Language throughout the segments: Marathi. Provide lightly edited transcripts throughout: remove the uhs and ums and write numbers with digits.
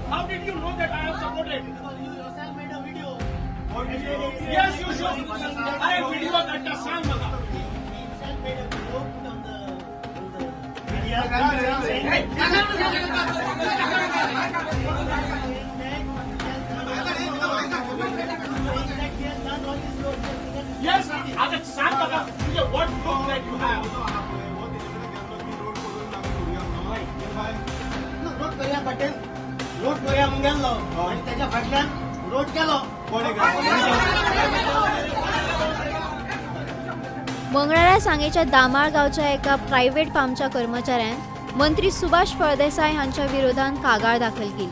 How did you know that I have supported? Because you yourself made a video. Yes, you should. अरे video करता सांग मला. He himself made a video put on the media. saying that he has done all this road. Yes, आता सांग मला तुझे what proof that you have? Road करूया पटेल रोड करूया मग गेलो आणि त्याच्या फाटल्यान रोड केलो. मंगळारा सांगेच्या दामाळ गावच्या एका प्रायव्हेट फार्मच्या कर्मचाऱ्यान मंत्री सुभाष फळदेसाय हांच्या विरोधात कागाळ दाखल केली.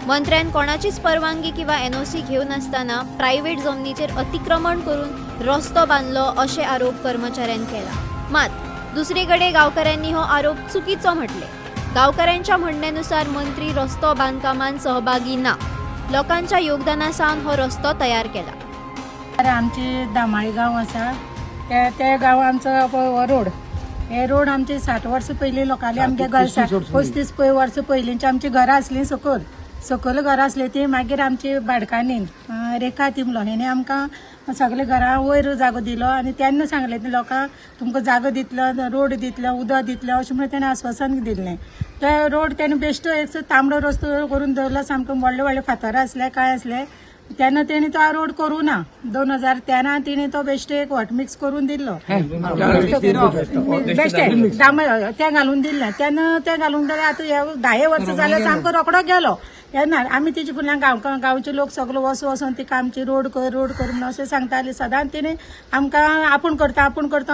मंत्र्यान कोणाचीच परवानगी किंवा एनओसी घेवन आसतना प्रायव्हेट जमनीचेर अतिक्रमण करून रस्तो बांधलो असे आरोप कर्मचाऱ्यान केला. मात दुसरीकडे गावकऱ्यांनी हो आरोप चुकीचो म्हटले. गावकऱ्यांच्या म्हणण्यानुसार मंत्री रस्तो बांधकामात सहभागी ना. लोकांच्या योगदानासान हो रस्तो तयार केला. आमची दामाळी गाव आसा त्या गांव आमचो रोड हे रोड आमचे 60 वर्सां पयलीं लोकांनी आमगे घर 35 वर्सां पयलींची आमची घरां आसलीं सकयल घरां आसलीं ती मागीर आमची भाडकांनी रेखा तिमलो हेणे आमकां सगळे घरां वयर जागो दिलो आनी तेन्ना सांगलें लोकांक तुमकां जागो दितलो रोड दितलो उदक दितलो अशें म्हणून तेणें आश्वासन दिल्लें. ते रोड तेणें बेश्टो एक तांबडो रस्तो करून दवरलो सामको व्हडले व्हडले फातर आसले काय आसले तेन्ना तेणी तो रोड करूं ना. 2013 तिणी तो बेश्टे एक वॉट मिक्स करून दिल्लो बेश्टे तें घालून दिल्लें तेन्ना तें घालून दिलें. आतां 10 वर्सां जाल्यार सामको रोकडो गेलो. तेन्ना आमी तिचे फुडल्यान गांवचे लोक सगळो वचून तिका आमची रोड कर म्हणून अशें सांगताली. सदांच तिणें आमकां आपूण करता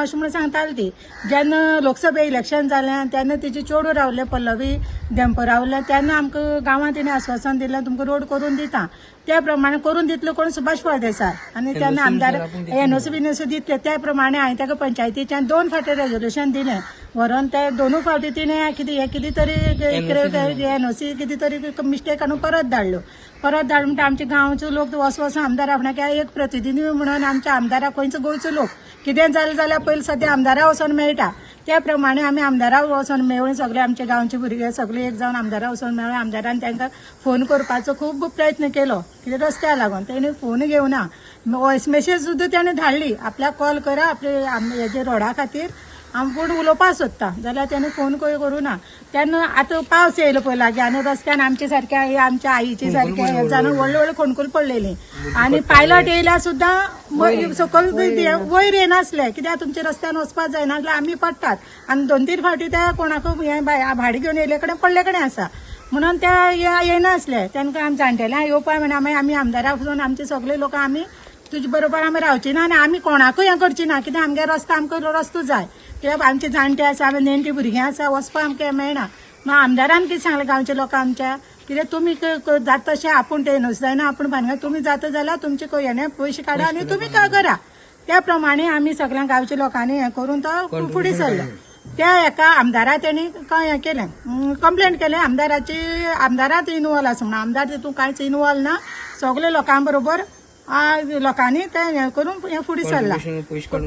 अशें म्हणून सांगताली ती. जेन्ना लोकसभा इलेक्शन जालें तेन्ना तिचे चेडूं रावलें पल्लवी धेंपो रावलें तेन्ना आमकां गांवांत तिणें आश्वासन दिलें तुमकां रोड करून दिता. त्या प्रमाणे करून दितलो कोण सुभाष फळदेसाय आनी तेन्ना आमदार एनओसी दितले त्या प्रमाणे हांवें ताका पंचायतीच्यान 2 फावटी रेजोल्युशन दिलें व्हरून ते 2 फावटी तिणें कितें तरी एनओसी कितें तरी मिस्टेक काडून परत धाडलो म्हणटा आमचे गांवचो लोक वचून आमदारा फुड्यान एक प्रतिनिधी म्हणून आमच्या आमदाराक खंयचो गोंयचो लोक कितें जालें जाल्यार पयलीं सद्या आमदारा वचून मेळटा. त्या प्रमाणे आमी आमदारा वचून मेळून सगळे आमचे गांवचे भुरगे सगळे एक जावन आमदारा वचून मेळून आमदारान तांकां फोन करपाचो खूब प्रयत्न केलो कितें रस्त्याक लागून तेणी फोन घेवना. वॉयस मेसेज सुद्दां तेणें धाडली आपल्याक कॉल करा आपले हेजे रोडा खातीर पूण उलोवपाक सोदता जाल्यार तेणें फोन करूं ना. तेन्ना आतां पावस येयलो पळय लागीं आनी रस्त्यान आमचे सारके आमच्या आईचे सारके हे जावन व्हडले खोणकूल पडलेली आनी पायलट येयल्यार सुद्दां सकयल वयर येनासले कित्याक तुमच्या रस्त्यान वचपाक जायना जाल्यार आमी पडटात आनी 2-3 फावटी त्या कोणाक भाडी घेवन येयले कडेन पडले कडेन आसा म्हणून ते येनासले. तांकां आमी जाणटेल्यांक येवपाक मेळना. मागीर आमी आमदारा वचून आमचे सगळे लोक आमी तुजे बरोबर आमी रावची ना आनी आमी कोणाकूय हें करची ना कित्याक आमगे रस्तो आमकां रस्तो जाय. कित्याक आमचे जाणटे आसा आमी नेणटी भुरगीं आसा वचपाक आमकां मेळना. मग आमदारान कितें सांगलें गांवचे लोक आमच्या कित्याक तुमी जाता तशें आपूण ते न्हू जायना आपूण भानगड तुमी जाता जाल्यार तुमचे हेणे पयशे काडा आनी तुमी करा. त्या प्रमाणे आमी सगळ्या गांवच्या लोकांनी हें करून तो फुडें सरलो. त्या एका आमदारा तेणी हें केलें कंप्लेंट केलें आमदारात इनवॉल्व आसा म्हणून. आमदार तितून कांयच इनवॉल्व ना. सगळे लोकां बरोबर लोकांनी ते हें करून हें फुडें सरला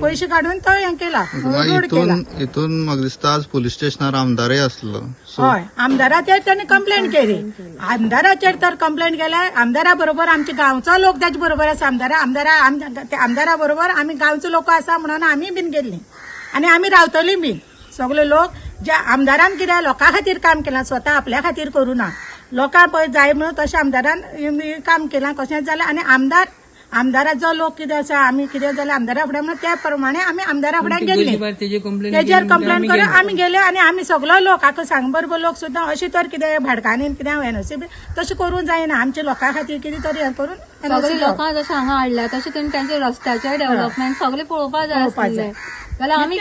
पयशे काडून तो हें केला रोड केला. हितून म्हाका दिसता आज पुलीस स्टेशनार आमदारय आसलो. हय आमदाराचेर ताणें कंप्लेंट केली. आमदाराचेर तर कंप्लेंट केल्या. आमदारा बरोबर आमचे गांवचो लोक त्याचे बरोबर आसा. आमदारा बरोबर आमी गांवचो लोक आसा म्हणून आमी बीन गेल्लीं आनी आमी रावतलीं बीन. सगळे लोक जे आमदारान कितें लोकां खातीर काम केलां स्वता आपल्या खातीर करूं ना. लोकां पळय जाय म्हणून तशें आमदारान काम केलां कशेंच जालें आनी आमदाराचो लोक कितें आसा आमी कितें जाल्यार आमदारा फुडें म्हणून त्या प्रमाणे आमी आमदारा फुड्यान गेल्लीं. तेजेर कंप्लेंट करून आमी गेले आनी आमी सगळो लोक आतां सांग बरोबर लोक सुद्दां अशें तर कितें भाडकांनी कितें एनओसी तशें करूं जायना. आमच्या लोकां खातीर कितें तरी हें करून सगळे लोकां जशें हांगा हाडल्या तशें तेणी तांचे रस्त्याचे डेव्हलपमेंट सगळे पळोवपाक जाय आसलें जाल्यार आमी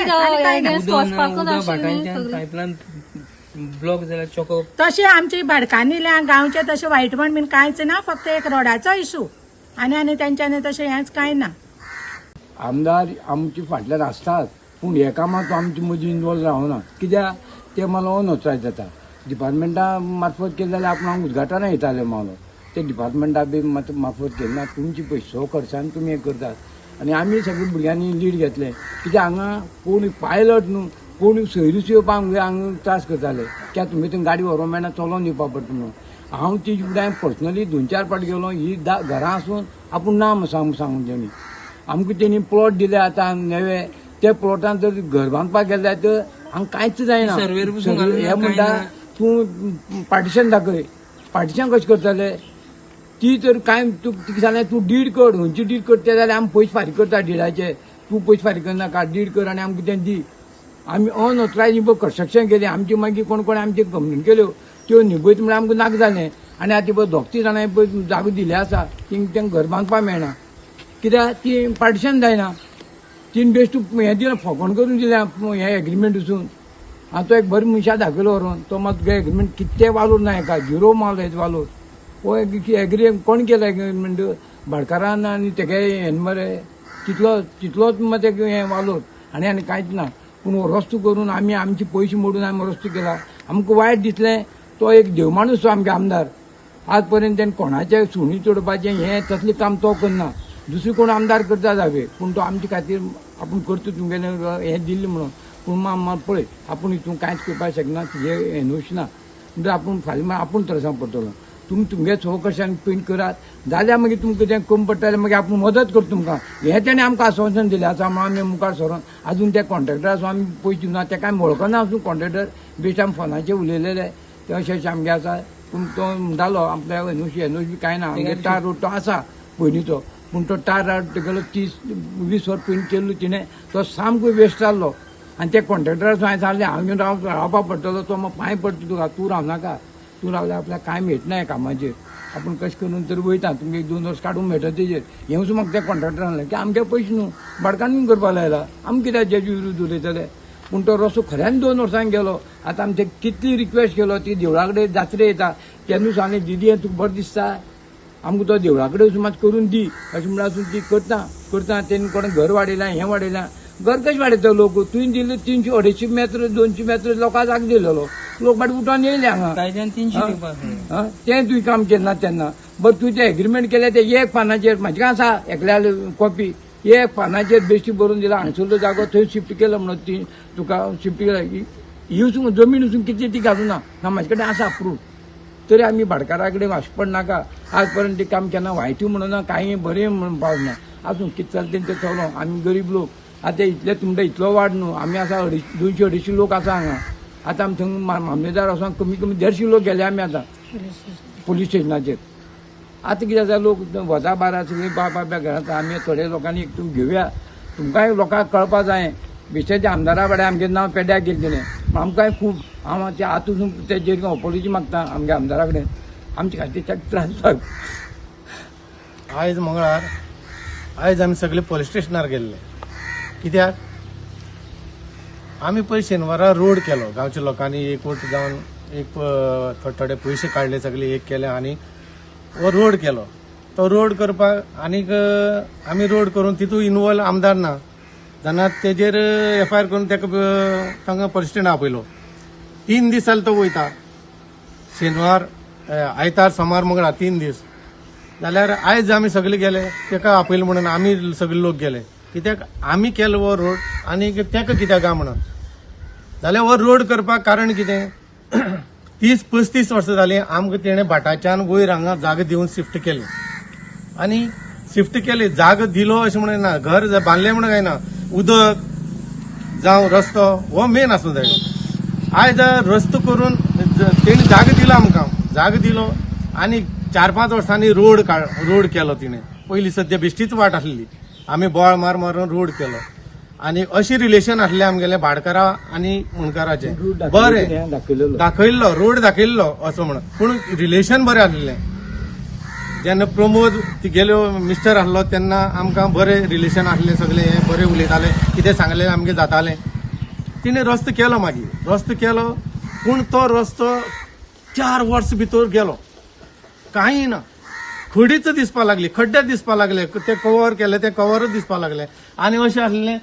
ब्लॉक जाल्यार चॉको तशें आमची भाडकांनी गांवचे तशें वायटपण बीन कांयच ना. फक्त एक रोडाचो इशू आनी तेंच्यांनी तशें हेंच कांय ना. आमदार आमचे फाटल्यान आसतात पूण हे कामांत आमची मदीं इनवॉल्व जावना कित्याक ते मला अनऑथरायज जाता. डिपार्टमेंटा मार्फत केलें जाल्यार आपण उद्घाटना येताले मालो ते डिपार्टमेंटा बी मार्फत केले ना. तुमची पयसो खर्चान तुमी हें करतात आनी आमी सगळ्या भुरग्यांनी लीड घेतलें कित्याक हांगा कोण पायलट न्हू कोण सोयरूच येवपाक हांगा त्रास करताले कित्याक तुमी थंय गाडी व्हरोंक मेळना चलोन येवपाक पडटा न्हू. हांव तेजे फुडें पर्सनली 2-4 फावटी गेलो. ही घरां आसून आपूण ना सांगून तेणी आमकां तेणी प्लॉट दिले आतां नवे. त्या प्लॉटान जर घर बांदपाक गेले जाल्यार तर हांगा कांयच जायना. सर्वेर बसून घालून हे कांय म्हणटा ना. तूं पार्टिशन दाखय. पार्टिशन कशें करतले ती तर कांय तूं कितें जालें तूं डीड कर खंयची डीड करता जाल्यार आमी पयशे फारीक करता डिडाचे. तूं पयशे फारीक करनाका डीड कर आनी आमकां तें दी. आमी अनऑथरायज कन्स्ट्रक्शन केलें. आमचे मागीर कोण कोण आमचे कंप्लेन केल्यो त्यो निबयत म्हळ्यार आमकां नाका जालें. आनी आतां पळय दोग-तीग जाणां पळय जागो दिले आसा तेंकां घर बांदपाक मेळना कित्याक ती पार्टिशन जायना. तीन बेस्ट हें दिलें फकोण करून दिलें हें एग्रीमेंट वचून. हांव तो एक बरें मनशाक दाखयलो व्हरून तो मात एग्रीमेंट कितें वालोर ना हेका 0 माल हें वालोर. हो एग्री कोण केलो एग्रीमेंट भाडकारान आनी तेगे हें मरे तितलोच मात हें वालोर आनी कांयच ना. पूण हो रस्तो करून आमी आमचे पयशे मोडून आमी रस्तो केला. आमकां वायट दिसलें. तो एक देव माणूस तो आमगे आमदार. आज पर्यंत तेणें कोणाचें सुणी तोडपाचें हें तसलें काम तो करना. दुसरें कोण आमदार करता जावे पूण तो आमचे खातीर आपूण करता तुमगेलें हें दिल्लें म्हणून. पूण पळय आपूण हितून कांयच करपाक शकना. तुजें हें नुशना म्हणटकीर आपूण फाल्यां आपूण त्रासांत पडटलो. तुमी तुमगे चवकशान पेंट करात जाल्यार मागीर तुमकां तें कमी पडटलें मागीर आपूण मदत करता तुमकां. हें तेणें आमकां आश्वासन दिलें आसा म्हणून आमी मुखार सरोन आजून त्या कॉन्ट्रॅक्टराक आमी पयशे दिवना. तेका आमी वळखना आसूं कॉन्ट्रॅक्टर बेश्ट आमी फोनाचेर उलयलेले ते अशें आमगे आसा. पूण तो म्हणटालो आपल्या एनओसी कांय ना आमगे टार रोड तो आसा पयलींचो. पूण तो टार रोड तेगेलो 30-20 वर्स पेंट केल्लो तिणें तो सामको वेस्ट जाल्लो. आनी त्या कॉन्ट्रॅक्टराक हांवें सांगलें हांव रावपाक पडटलो. तो म्हाका पांय पडटा तुका तूं रावनाका. तूं रावल्यार आपल्याक कांय मेळटना ह्या कामाचेर. आपूण कशें करून तर वयता तुमकां 1-2 वर्स काडूंक मेळटा तेजेर. हें वचून म्हाका त्या कॉन्ट्रॅक्टरान सांगलें की आमगे पयशे न्हू भाडकान करपाक लायला आमी कित्याक जेजे विरुद्ध उलयतले. पूण तो रस्तो खऱ्यान 2 वर्सांक गेलो. आतां आमी कितली रिक्वेस्ट केलो ती देवळा कडेन जात्रे येता तेन्ना सांगलें दिदी हें तुका बरें दिसता आमकां तो देवळा कडेन वचून मात करून दी अशें म्हणून आसून ती करता. तेणी कोणें घर वाडयलां हें वाडयलां. घर कशें वाडयता लोक. तुवें दिल्ले 300-250 मेत्र 200 मेत्र लोकांक जाग दिलेलो. लोक बाटी उठोन येयले हांगा. कायद्यान 300 दिवपाक तें तुवें काम केन्ना तेन्ना. बरें तुवें तें एग्रीमेंट केलें तें एक पानाचेर म्हाजे आसा एकल्या कॉपी एक पानाचेर बेश्टी बरोवन दिला. हांगसरलो जागो थंय शिफ्ट केलो म्हणून ती तुका शिफ्ट केला. ही वचून जमीन वचून कितें ती घालूं ना म्हाजे कडेन आसा प्रूफ. तरी आमी भाडकारा कडेन वाशपड नाका. आज पर्यंत तें काम केन्ना वायटूय म्हणना कांय बरें म्हणून पावना. आसूं कितें चलता तें चलो. आमी गरीब लोक आतां इतले तुमकां इतलो वाड न्हू. आमी आसा 200-250 लोक आसा हांगा. आतां आमी थंय मामलेदार वचोन कमी 150 लोक गेले आमी आतां पुलीस स्टेशनाचेर. आतां कितें जाता लोक वता बारा सगळीं बाबा घरांत. आमी थोड्या लोकांनी एक तुमी घेवया. तुमकांय लोकांक कळपा जाय बेश्टेच्या आमदारा कडेन आमगे नांव पेड्ड्याक गेलें तेणें आमकांय खूब हांव ते आतां वचून तेजेर अपॉलॉजी मागता आमगे आमदारा कडेन. आमचे खातीर तेका त्रास जाता. आयज मंगळार आयज आमी सगळे पुलीस स्टेशनार गेल्ले. कित्याक आमी पयलीं शेनवारा रोड केलो गांवच्या लोकांनी एकवट जावन एक थोडे पयशे काडले सगळे एक केले आनी हो रोड केलो. तो रोड करपाक आनीक आमी रोड करून तितून इनवॉल्व आमदार ना जाल्यार तेजेर FIR करून ताका तांकां पुलीस स्टेशनार आपयलो. 3 दीस जाले तो वयता. शेनवार आयतार सोमार मंगळार 3 दीस जाल्यार आयज आमी सगळे गेले ताका आपयलो म्हणून आमी सगळे लोक गेले. कित्याक आमी केलो हो रोड आनी ताका कित्याक काय म्हणून जाल्यार हो रोड करपाक कारण कितें 30-35 वर्सां जालीं आमकां तेणें भाटाच्यान वयर हांगा जागो दिवन शिफ्ट केलें. आनी शिफ्ट केली जागो दिलो अशें म्हणून ना. घर बांदलें म्हणून काय ना. उदक जावं रस्तो हो मेन आसूं जाय. आयज रस्तो करून तेणी जागो दिलो आमकां. जागो दिलो आनी 4-5 वर्सांनी रोड केलो तिणें. पयलीं सद्या बेश्टीच वाट आसली. आमी बोळ मारून रोड केलो आनी अशें रिलेशन आसलें आमगेलें भाडकारा आनी मुणकाराचें. बरें दाखयल्लो रोड दाखयल्लो असो म्हणून पूण रिलेशन बरें आसलें. जेन्ना प्रमोद तिगेल्यो मिस्टर आसलो तेन्ना आमकां बरें रिलेशन आसलें. सगळें हें बरें उलयतालें कितें सांगलें आमगे जातालें. तिणें रस्तो केलो मागीर रस्तो केलो पूण तो रस्तो 4 वर्स भितर गेलो कांय ना. खडीच दिसपा लागली खड्डे दिसपा लागले. ते कवर केले ते कवरच दिसपा लागले. आनी अशें आसलें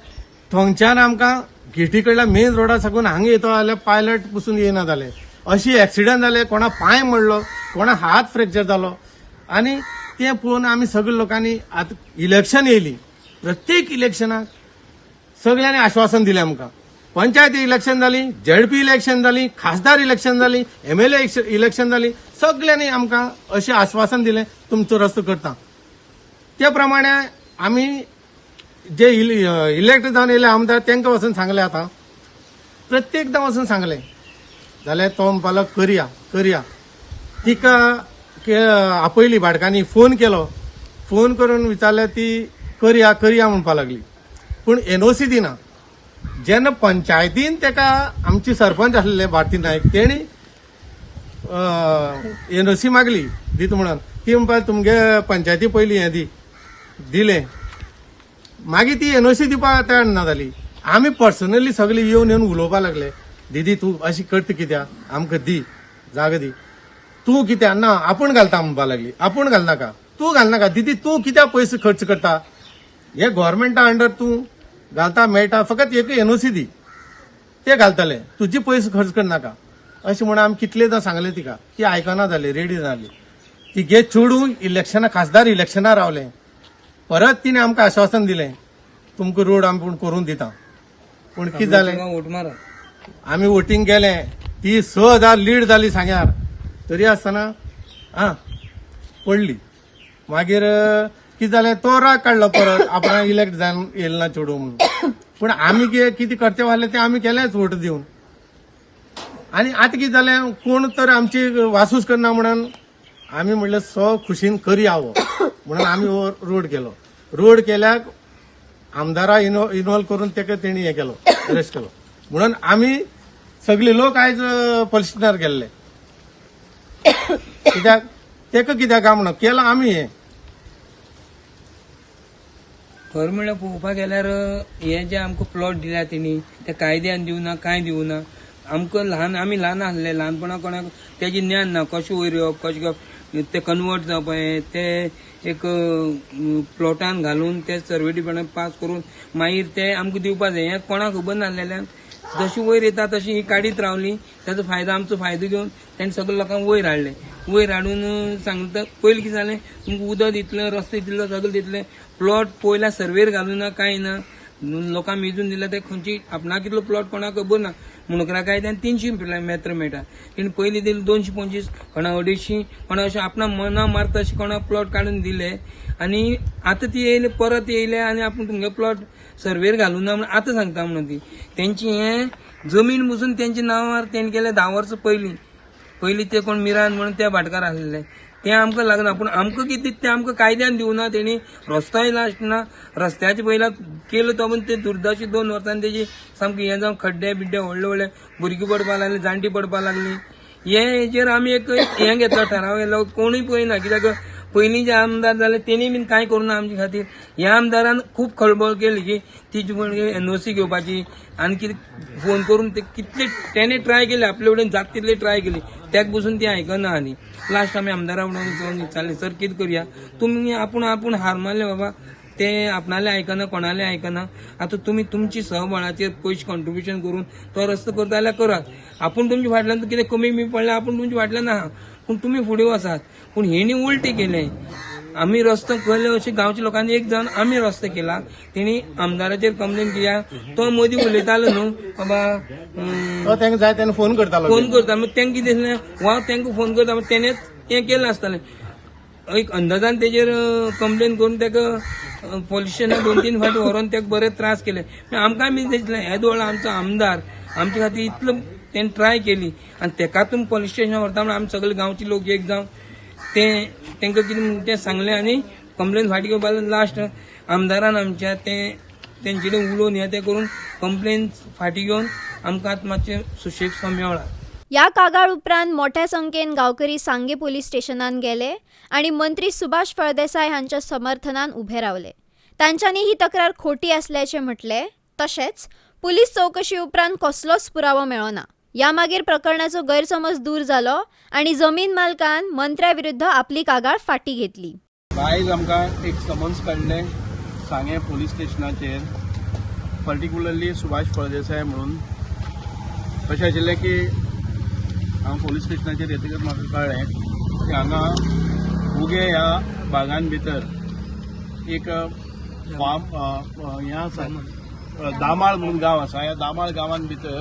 थंयच्यान आमकां गेटी कडल्यान मेन रोडा साकून हांगा येतो जाल्यार पायलट पसून येना जालें. अशी एक्सिडंट जाले. कोणा पांय मोडलो कोणा हात फ्रॅक्चर जालो. आनी तें पळोवन आमी सगळे लोकांनी आतां इलेक्शन येयली. प्रत्येक इलेक्शनाक सगळ्यांनी आश्वासन दिलें आमकां पंचायती इलेक्शन जाली, झेडपी इलेक्शन जाली, खासदार इलेक्शन जाली, MLA इलेक्शन जाली, सगळ्यांनी आमकां अशें आश्वासन दिलें तुमचो रस्तो करता. त्या प्रमाणे आमी जे इलेक्ट जावन येयले आमदार तांकां वचून सांगले, आतां प्रत्येकदां वचून सांगले जाल्यार तो म्हणपालो करया. तिका आपयली भाटकांनी फोन केलो, फोन करून विचारल्यार ती करया म्हणपा लागली. पूण NOC दिना. जेन्ना पंचायतीन ताका आमची सरपंच आसलेले भारती नायक तेणी NOC मागली दित म्हणून, ती म्हणपा तुमगे पंचायती पयली हें दिलें. मागीर ती NOC दिवपाक तयार ना जाली. आमी पर्सनली सगळी येवन उलोवपाक लागले, दीदी तूं अशी करता कित्याक, आमकां दी जागा दी, तूं कित्याक ना आपूण घालता म्हणपा लागली. आपूण घालनाका, तूं घालनाका, दीदी तूं कित्याक पयशे खर्च करता, हे गव्हर्मेंटा अंडर तूं घालता मेळटा, फकत एक NOC दी, ते घालतले, तुजी पयशे खर्च करनाका अशें म्हणून आमी कितलेदां सांगलें तिका. ती आयकना जाली, रेडी जाली. तिगे चेडूं इलेक्शना खासदार इलेक्शना रावलें. परत तिने आमकां आश्वासन दिलें तुमकां रोड आमी करून दिता. पूण कितें जालें, वोट मारा. आमी वोटींग गेलें, ती 6,000 लीड जाली सांग्यार. तरी आसतना पडली. मागीर कितें जालें, तो राग काडलो परत, आपण इलेक्ट जावन येयलो ना चेडूं म्हणून. पूण आमी कितें करचें वाहलें तें आमी केलेंच वोट दिवन. आनी आतां कितें जालें, कोण तर आमची वासूच करना म्हणून आमी म्हणलें खुशीन करया म्हणून आमी हो रोड केलो. रोड केल्याक आमदारा इन्वॉल्व करून ताका तेणी हें केलो, अरेस्ट केलो. म्हणून आमी सगळे लोक आयज पुलीस स्टेशनार गेल्ले. कित्याक ताका कित्याक काय म्हणून केलां आमी हें. खरें म्हणल्यार पळोवपाक गेल्यार हे जे आमकां प्लॉट दिल्या तेणी ते कायद्यान दिवना, कांय दिवना. आमकां आमी ल्हान आसले, ल्हानपणा कोणाक तेजें ज्ञान ना, कशें वयर येवप, कशें ते कन्वर्ट जावप, ते एक प्लॉटान घालून ते सर्वे डिपार्टमेंट पास करून मागीर ते आमकां दिवपा जाय, हें कोणाक खबर नासलेल्यान जशी वयर येता तशी ही काडीत रावली. ताचो फायदो आमचो फायदो घेवन तांणी सगळ्या लोकांक वयर हाडले. वयर हाडून सांगता पयलीं कितें जालें, तुमकां उदक दितलें, रस्ते दितले, सगळें दितलें, प्लॉट पयल्या सर्वेर घालूं ना, कांय ना, लोकांक मेजून दिले ते खंयची आपणाक कितलो प्लॉट कोणाक खबर ना. म्हणून कायद्यान 300 मेत्र मेळटा. तेणी पयलीं दिले 225, कोणा 250, कोणा अशें आपणा मना मारता अशें कोणाक प्लॉट काडून दिले. आनी आतां ती येयले, परत येयले आनी आपूण तुमगे प्लॉट सर्वेर घालूं ना म्हणून आतां सांगता म्हणून ती. तेंची हें जमीन बसून तेंच्या नांवार तेणी केलें 10 वर्सां पयलीं ते कोण मिरान म्हणून ते भाटकार आसलेले ते आमकां लागना. पूण आमकां कितें ते आमकां कायद्यान दिवना. तेणी रस्तोय लास्ट ना, रस्त्याच्या पयला केलो तो पण ते दुर्दाशी 2 वर्सांनी तेजी सामकी हें जावन खड्डे बिड्डे व्हडले भुरगीं पडपाक लागली, जाणटी पडपाक लागली. हेजेर आमी एक हें घेतलो, ठराव घेतलो, कोणूय पळयना. कित्याक पयलीं जे आमदार जाले तेणी बीन कांय करूना आमचे खातीर. ह्या आमदारान खूब खळबळ केली की तिची NOC घेवपाची आनी कितें फोन करून ते कितले तेणे ट्राय केले, आपले कडेन जाता तितले ट्राय केली, त्याक बसून ती आयकना. आनी लास्ट आमी आमदारा उडोवन विचारले, सर कितें करया, तुमी आपूण हार मारले बाबा, ते आपणाले आयकना, कोणाले आयकना. आतां तुमी तुमची सहबळाचेर पयशे कॉन्ट्रिब्युशन करून तो रस्तो करता जाल्यार करात. आपूण तुमच्या फाटल्यान कितें कमी बी पडलें आपूण तुमच्या फाटल्यान आहा, पूण तुमी फुडें वचात. पूण हेणी उलटें केलें. आमी रस्तो केले अशें गांवच्या लोकांनी एक जावन आमी रस्तो केला. तेणी आमदाराचेर कंप्लेन केल्या. तो मदीं उलयतालो न्हू बाबा, तांकां जाय तेन्ना फोन करतालो. मागीर तेंका कितें दिसलें, वा तेंका फोन करता मागीर तेणेच हें केलें आसतालें. एक अंदाजान तेजेर कंप्लेन करून ताका पोलीस स्टेशनाक 2-3 फावटी व्हरोन ताका बरे त्रास केले. आमकां बी दिसलें येदो व्हडलो आमचो आमदार आमचे खातीर इतलो तेणें ट्राय केली आनी तेका तुमी पोलीस स्टेशनाक व्हरता म्हणून आमी सगळे गांवचे लोक एक जावन तेंका कितें तें सांगलें आनी कंप्लेन फाटी घेवपा लास्ट आमदारान आमच्या तेंचे कडेन उलोवन हें तें करून कंप्लेन फाटी घेवन आमकां आतां मातशें सुशेग सो मेवळा. या कागाळ उपरांत मोठ्या संख्येन गांवकरी सांगे पोलीस स्टेशनान गेले आणि मंत्री सुभाष फळदेसाय हांच्या समर्थनान उभे रावले. तांच्यांनी ही तक्रार खोटी असल्याचे म्हटले. तशेंच पुलीस चौकशी उपरांत कसलोच पुरावो मेळना. या मागीर प्रकरणाचो गैरसमज दूर जालो आणि जमीन मालकान मंत्र्या विरुद्ध आपली कागाळ फाटी घेतली. आयज आमकां एक समन्स काडलें सांगे पोलीस स्टेशनाचेर, पर्टिक्युलरली सुभाष फळदेसाय म्हणून. अशें आशिल्लें की हांव पोलीस स्टेशनाचेर येतकच म्हाका कळ्ळें की हांगा उगे ह्या भागान भितर एक फार्म हें आसा, दामाळ म्हणून गाव आसा. ह्या दामाळ गांवांत भितर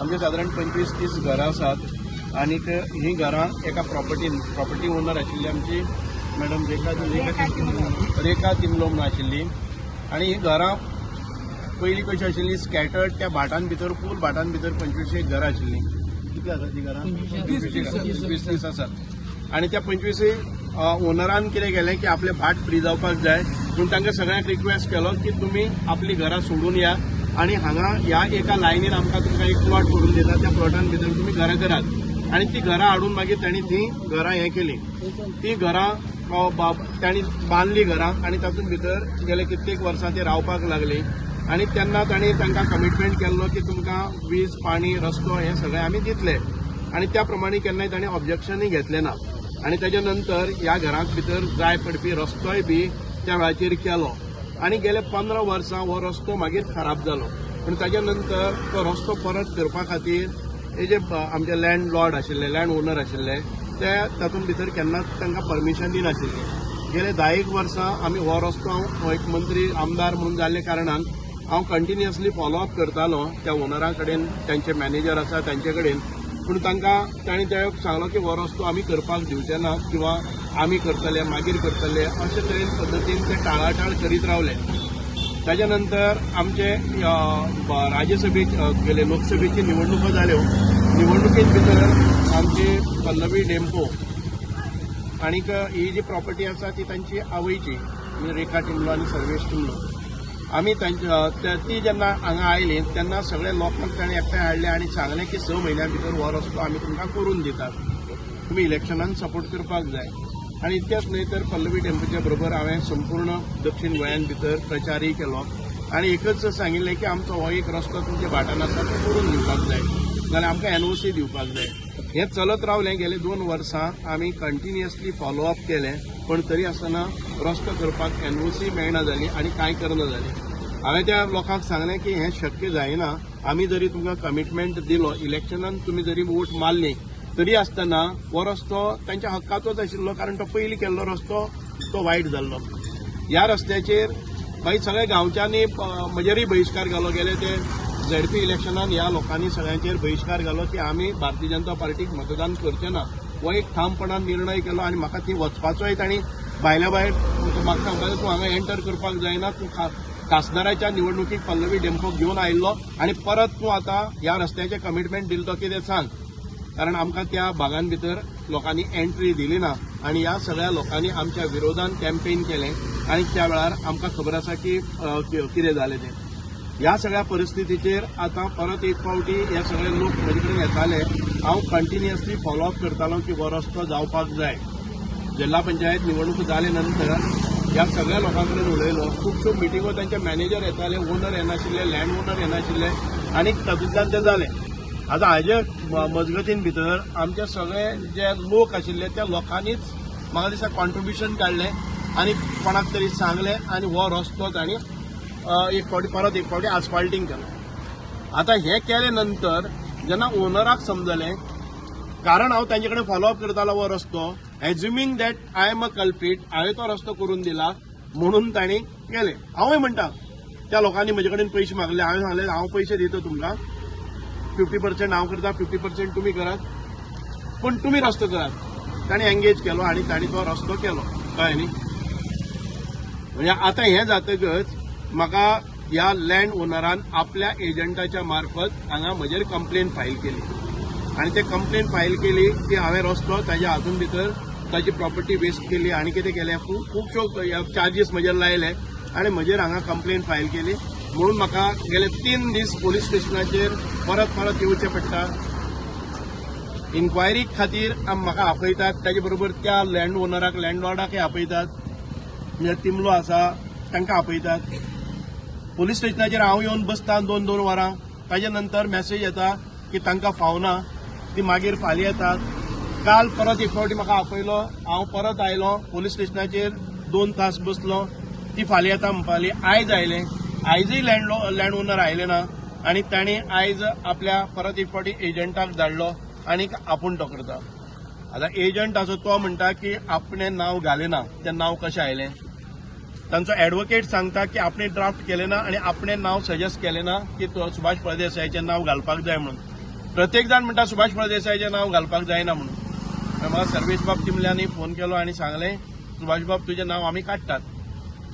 आमचे सादारण 25-30 घरां आसात आणि ही घरां एका प्रॉपर्टी ओनर आशिल्ली आमची मॅडम रेखा तिमलो म्हणून आशिल्ली. आणि ही घरां पयलीं कशी आशिल्ली स्कॅटर्ड त्या भाटां भितर फूल भाटां भितर 25 घरां आशिल्लीं. कितली आसात ती घरां? 20 आसात. आणि त्या 25 ओनरान कितें केलें की आपले भाट फ्री जावपाक जाय म्हणून तांकां सगळ्यांक रिक्वेस्ट केलो की तुमी आपली घरां सोडून या आणि हांगा ह्या एका लायनीन आमकां तुमकां एक प्लॉट करून दिता. त्या प्लॉटान भितर तुमी घरां करात. आणि ती घरां हाडून मागीर तांणी ती घरां हें केली. ती घरां तांणी बांदली घरां आणि तातूंत भितर गेले कित्येक वर्सां ते रावपाक लागली. आणि तेन्ना तांणी तांकां कमिटमेंट केल्लो की तुमकां वीज पाणी रस्तो हें सगळें आमी दितले. आणि त्या प्रमाणे केन्नाय तांणी ऑब्जेक्शनूय घेतलें ना. आणि ताच्या नंतर ह्या घरांत भितर जाय पडपी रस्तोय बी त्या वेळाचेर केलो. आणि गेले 15 वर्सां हो रस्तो मागीर खराब जालो. पूण ताच्या नंतर तो रस्तो परत करपा खातीर हे जे आमचे लँड लॉर्ड आशिल्ले लँड ओनर आशिल्ले ते तातूंत भितर केन्नाच तांकां परमिशन दिनाशिल्ली. गेले 10 वर्सां आमी हो रस्तो हांव एक मंत्री आमदार म्हणून जाल्ले कारणान हांव कंटिन्युअसली फॉलोअप करतालो त्या ओनरा कडेन, तांचे मॅनेजर आसा तांचे कडेन. पूण तांणी ते सांगलो की हो रस्तो आमी करपाक दिवचे ना किंवा आमी करतले मागीर करतले अशे तरेन पद्दतीन ते टाळाटाळ करीत रावले. ताच्या नंतर आमचे राज्यसभेचे गेले लोकसभेची निवडणुको जाल्यो. निवडणुकेत भितर आमची पल्लवी डेंपो आनीक ही जी प्रॉपर्टी आसा ती तांची आवयची म्हणजे रेखा टिमलो आनी सर्वेश टिमलो. आमी ती जेन्ना हांगा आयली तेन्ना सगळे लोकांक ताणें एकठांय हाडले आणि सांगलें की 6 म्हयन्यां भितर हो रस्तो आमी तुमकां करून दितात. तुमी इलेक्शनान सपोर्ट करपाक जाय. आणि इतकेंच न्हय तर पल्लवी डेंपोच्या बरोबर हांवें संपूर्ण दक्षिण गोंयान भितर प्रचारय केलो आणि एकच सांगिल्लें की आमचो हो एक रस्तो तुमच्या भाटान आसा तो करून दिवपाक जाय नाल्यार आमकां NOC दिवपाक जाय. हें चलत रावलें. गेले 2 वर्सां आमी कंटिन्युअसली फॉलोअप केलें पण तरी आसतना रस्तो करपाक NOC मेळना जाली आणि कांय करना जाली. हांवें त्या लोकांक सांगलें की हें शक्य जायना. आमी जरी तुमकां कमिटमेंट दिलो इलेक्शनान तुमी जरी वोट मारली तरी आसतना हो रस्तो तांच्या हक्काचोच आशिल्लो कारण तो पयलीं केल्लो रस्तो तो वायट जाल्लो. ह्या रस्त्याचेर मागीर सगळ्या गांवच्यांनी म्हजेरय बहिष्कार घालो. गेले ते ZP इलेक्शनान ह्या लोकांनी सगळ्यांचेर बहिष्कार घालो की आमी भारतीय जनता पार्टीक मतदान करचे ना. हो एक ठामपणान निर्णय केलो आणि म्हाका थंय वचपाचोय तांणी भायल्या भायर म्हाका सांगताले तूं हांगा एंटर करपाक जायना. तूं खासदाराच्या निवडणुकीक पल्लवी डेंपो घेवन आयिल्लो आणि परत तूं आतां ह्या रस्त्याचें कमिटमेंट दिलो तो कितें सांग. कारण आमकां त्या भागां भितर लोकांनी एंट्री दिली ना आणि ह्या सगळ्या लोकांनी आमच्या विरोधान कॅम्पेन केलें आणि त्या वेळार आमकां खबर आसा की कितें जालें तें. ह्या सगळ्या परिस्थितीचेर आतां परत एक फावटी हे सगळे लोक म्हजे कडेन येताले. हांव कंटिन्युअसली फॉलोअप करतालो की हो रस्तो जावपाक जाय. जिल्हा पंचायत निवडणूक जाले नंतर ह्या सगळ्या लोकां कडेन उलयलो. खुबश्यो मिटिंगो तांचे मॅनेजर येताले, ओनर येनाशिल्ले, लँड ओनर येनाशिल्ले आणि तातूंतल्यान तें जालें. आतां हाजे मजगतीन भितर आमचे सगळे जे लोक आशिल्ले त्या लोकांनीच म्हाका दिसता कॉन्ट्रिब्युशन काडलें आणि कोणाक तरी सांगलें आणि हो रस्तो तांणी एक फावटी आस्फाल्टींग केलो. आतां हें केले नंतर जेन्ना ओनराक समजलें कारण हांव तांचे कडेन फॉलोअप करतालो हो रस्तो एज्युमिंग दॅट आय एम अ कल्प्रीट हांवें तो रस्तो करून दिला म्हणून तांणी केलें. हांवूय म्हणटा त्या लोकांनी म्हजे कडेन पयशे मागले. हांवें सांगलें हांव पयशे दिता तुमकां 50% हांव करता 50% तुमी करात पूण तुमी रस्तो करात. तांणी एंगेज केलो आणि तांणी तो रस्तो केलो. कळ्ळें न्ही. म्हणजे आतां हें जातकच म्हाका ह्या लँड ओनरान आपल्या एजंटाच्या मार्फत हांगा म्हजेर कंप्लेन फायल केली आणि ते कंप्लेन फायल केली की हांवें रस्तो ताज्या हातूंत भितर ताची प्रॉपर्टी वेस्ट केली आणि कितें केलें खुबश्यो चार्जीस म्हजेर लायले आणि म्हजेर हांगा कंप्लेन फायल केली. म्हणून म्हाका गेले 3 दीस पोलीस स्टेशनाचेर परत येवचें पडटा. इन्क्वायरी खातीर म्हाका आपयतात. ताचे बरोबर त्या लँड ओनराक लँडलॉर्डाकय आपयतात. म्हणजे तिमलो आसा तांकां आपयतात. पोलीस स्टेशनाचेर हांव येवन बसता 2-2 वरां. ताजे नंतर मॅसेज येता की तांकां फावना. ती मागीर फाल्यां येतात. काल परत एक फावटी म्हाका आपयलो. हांव परत आयलो पोलीस स्टेशनाचेर 2 तास बसलो. ती फाल्यां येता म्हणपाली. आयज आयलें. आयजय लँड ओनर आयले ना आणि तांणी आयज आपल्या परत एक फावटी एजंटाक धाडलो आणि आपूण तो करता. आतां एजंट आसा तो म्हणटा की आपणें नांव घालेना. तें नांव कशें आयलें. तांचो ॲडव्होकेट सांगता की आपणे ड्राफ्ट केले ना आणि आपणे नाव सजेस्ट केले ना की तो सुभाष फळदेसायचें नाव घालपाक जाय म्हणून प्रत्येक जाण म्हणटा सुभाष फळदेसायचें नाव घालपाक जायना म्हणून म्हाका सर्वेश बाब तिमल्यांनी फोन केलो आनी सांगलें सुभाष बाब तुजें नाव आमी काडटात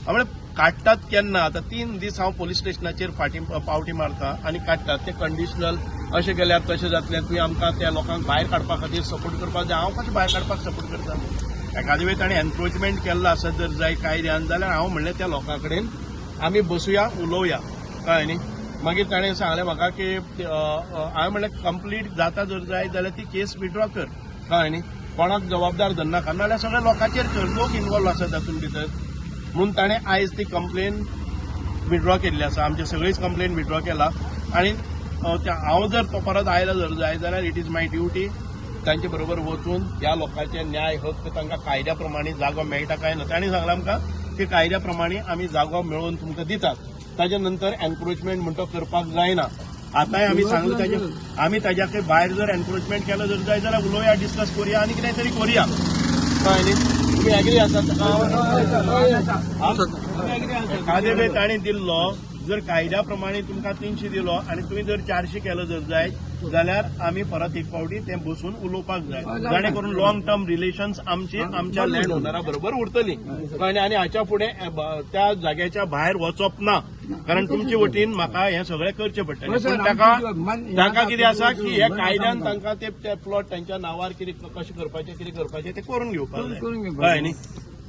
हांव काडटात केन्ना आतां 3 दीस हांव पोलीस स्टेशनाचेर पावटी मारता आनी काडटात ते कंडिशनल अशें केल्यार तशें जातलें तुवें आमकां त्या लोकांक भायर काडपा खातीर सपोर्ट करपाक जाय हांव कशें भायर काडपाक सपोर्ट करता एखादे वेळी ताणें एनक्रोचमेंट केल्लो आसत जर जाय कायद्यान जाल्यार हांव म्हणलें त्या लोकां कडेन आमी बसुया उलोवया कळ्ळें न्ही मागीर ताणें सांगलें म्हाका की हांवें म्हणलें कंप्लीट जाता जर जाय जाल्यार ती केस विड्रॉ कर कळ्ळें न्ही कोणाक जबाबदार धरनाका नाल्यार सगळ्या लोकांचेर कर लोक इन्वॉल्व आसात तातूंत भितर म्हणून ताणें आयज ती कंप्लेन विड्रॉ केल्ली आसा आमची सगळीच कंप्लेन विड्रॉ केला आनी हांव जर तो परत आयलो जर जाय जाल्यार इट इज माय ड्युटी तांचे बरोबर वचून ह्या लोकांचे न्याय हक्क तांकां कायद्या प्रमाणे जागो मेळटा काय ना तांणी सांगलां आमकां की कायद्या प्रमाणे आमी जागो मेळोवन तुमकां दितात ताजे नंतर एनक्रोचमेंट म्हणटो करपाक जायना आतांय आमी सांगलें आमी ताज्या भायर जर एनक्रोचमेंट केलो जर जाय जाल्यार उलोवया डिस्कस करुया आनी कितें तरी करुया कळ्ळें न्ही तुम्ही एग्री आसात एखादे वेळ ताणें दिल्लो जर कायद्या प्रमाणे तुमकां 300 दिलो आनी तुमी जर 400 केलो जर जाय जाल्यार आमी परत एक फावटी तें बसून उलोवपाक जाय जाणे करून लॉंग टर्म रिलेशन्स आमची आमच्या लँड ओनरा बरोबर उरतली कळ्ळें आनी हाच्या फुडें त्या जाग्याच्या भायर वचप ना कारण तुमचे वतीन म्हाका हें सगळें करचें पडटलें पूण ताका कितें आसा की हे कायद्यान तांकां ते प्लॉट तांच्या नांवार कितें कशें करपाचें तें करून घेवपाक जाय कळ्ळें न्ही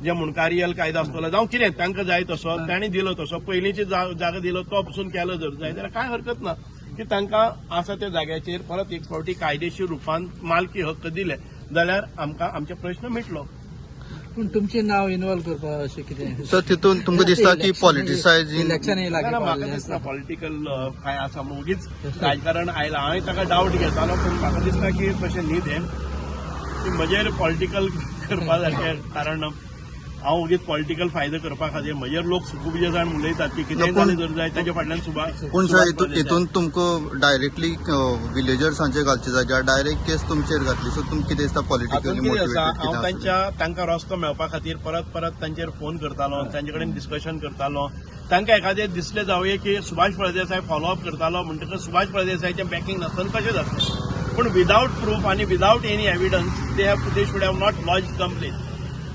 जे मुणकारियल कायदो आसतलो जावं कितें तांकां जाय तसो तांणी दिलो तसो पयलींची जागो दिलो तो पसून केलो जर जाय जाल्यार कांय हरकत ना की तांकां आसा त्या जाग्याचेर परत एक फावटी कायदेशीर रुपान मालकी हक्क दिले जाल्यार आमकां आमचे प्रश्न मिटलो पूण तुमचें नाव इन्वॉल्व करपा अशें कितें सर तितून तुमकां दिसता की पॉलिटिसायझींग इलेक्शन म्हाका दिसता पॉलिटिकल काय आसा उगीच राजकारण आयलां हांवें ताका डावट घेतालो पूण म्हाका दिसता की तशें न्ही तें की म्हजेर पॉलिटिकल करपा सारकें कारण हांव उगीच पॉलिटिकल फायदो करपा खातीर म्हजेर लोक खूब जाण उलयतात की कितेंय जालें जर जाय ताच्या फाटल्यान सुभाष पूण सर हितून तुमकां डायरेक्टली विलेजर्सांचेर घालचे जाग्यार डायरेक्ट केस तुमचेर घातली सो तुमकां कितें दिसता पॉलिटिकली मोटिवेटेड हांव तांकां रस्तो मेळपा खातीर परत तांचेर फोन करतालो तांचे कडेन डिस्कशन करतालो तांकां एखादें दिसलें जावं की सुभाष फळदेसाय फॉलोअप करतालो म्हणटकच सुभाष फळदेसायचें बॅकींग नासतना कशें जातलें पूण विदावट प्रूफ आनी विदावट any evidence they should have not lodge complain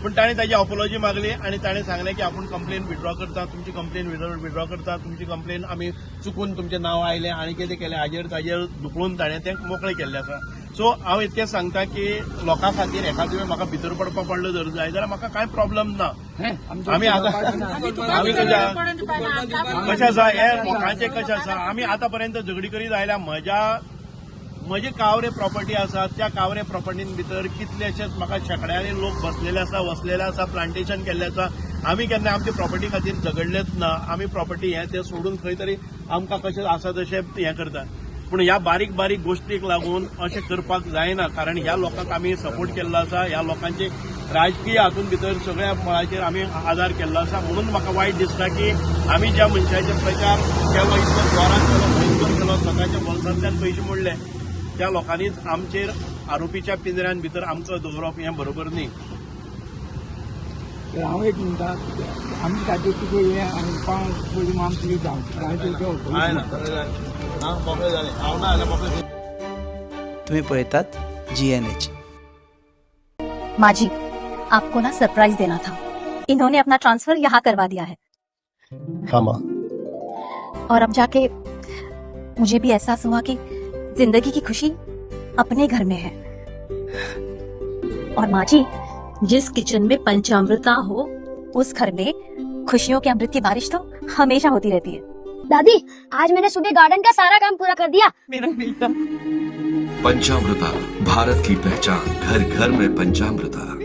पूण ताणें ताची अपॉलॉजी मागली आनी ताणें सांगलें की आपूण कंप्लेन विड्रॉ करता तुमची कंप्लेन विड्रॉ करता तुमची कंप्लेन आमी चुकून तुमचें नांव आयलें आनी कितें केलें ताजेर दुखळून ताणें तें मोकळें केल्लें आसा सो हांव इतकें सांगता की लोकां खातीर एखादे वेळ म्हाका भितर पडपा पडलो जर जाय जाल्यार म्हाका कांय प्रॉब्लम ना आमी आमी कशें आसा हे लोकांचें कशें आसा आमी आतां पर्यंत झगडी करीत आयल्या म्हजी कावरे प्रॉपर्टी आसा त्या कावरे प्रॉपर्टीन भितर कितलेशेच म्हाका शेकड्यांनी लोक बसलेले आसा वसलेले आसा प्लांटेशन केल्लें आसा आमी केन्ना आमचे प्रॉपर्टी खातीर झगडलेच ना आमी प्रॉपर्टी हें तें सोडून खंय तरी आमकां कशें आसा तशें हें करता पूण ह्या बारीक बारीक गोश्टीक लागून अशें करपाक जायना कारण ह्या लोकांक आमी सपोर्ट केल्लो आसा ह्या लोकांचे राजकीय हातूंत भितर सगळ्या मळाचेर आमी आदार केल्लो आसा म्हणून म्हाका वायट दिसता की आमी ज्या मनशाचे प्रचार केलो इतलो जोरान केलो भयंकर केलो स्वताच्या बोल्सांतल्यान पयशे मोडले त्या लोकांनीच आमचेर आरोपीच्या पिंजऱ्यान भितर आमकां दवरप हें बरोबर न्ही हांव एक म्हणटा आमी खातीर तुका हें आनी पांच पयलीं आमची तुम्ही पळयतात GNH। माजी आपको ना सरप्राइज देना था, इन्होंने अपना ट्रांसफर यहाँ करवा दिया है। हाँ माँ। और अब जाके मुझे भी एहसास हुआ कि जिंदगी की खुशी अपने घर में है। और माँ जी, जिस किचन में पंचामृता हो उस घर में खुशियों के अमृत की बारिश तो हमेशा होती रहती है। दादी, आज मैंने सुबह गार्डन का सारा काम पूरा कर दिया। मेरा बेटा। पंचामृता, भारत की पहचान, घर घर में पंचामृता।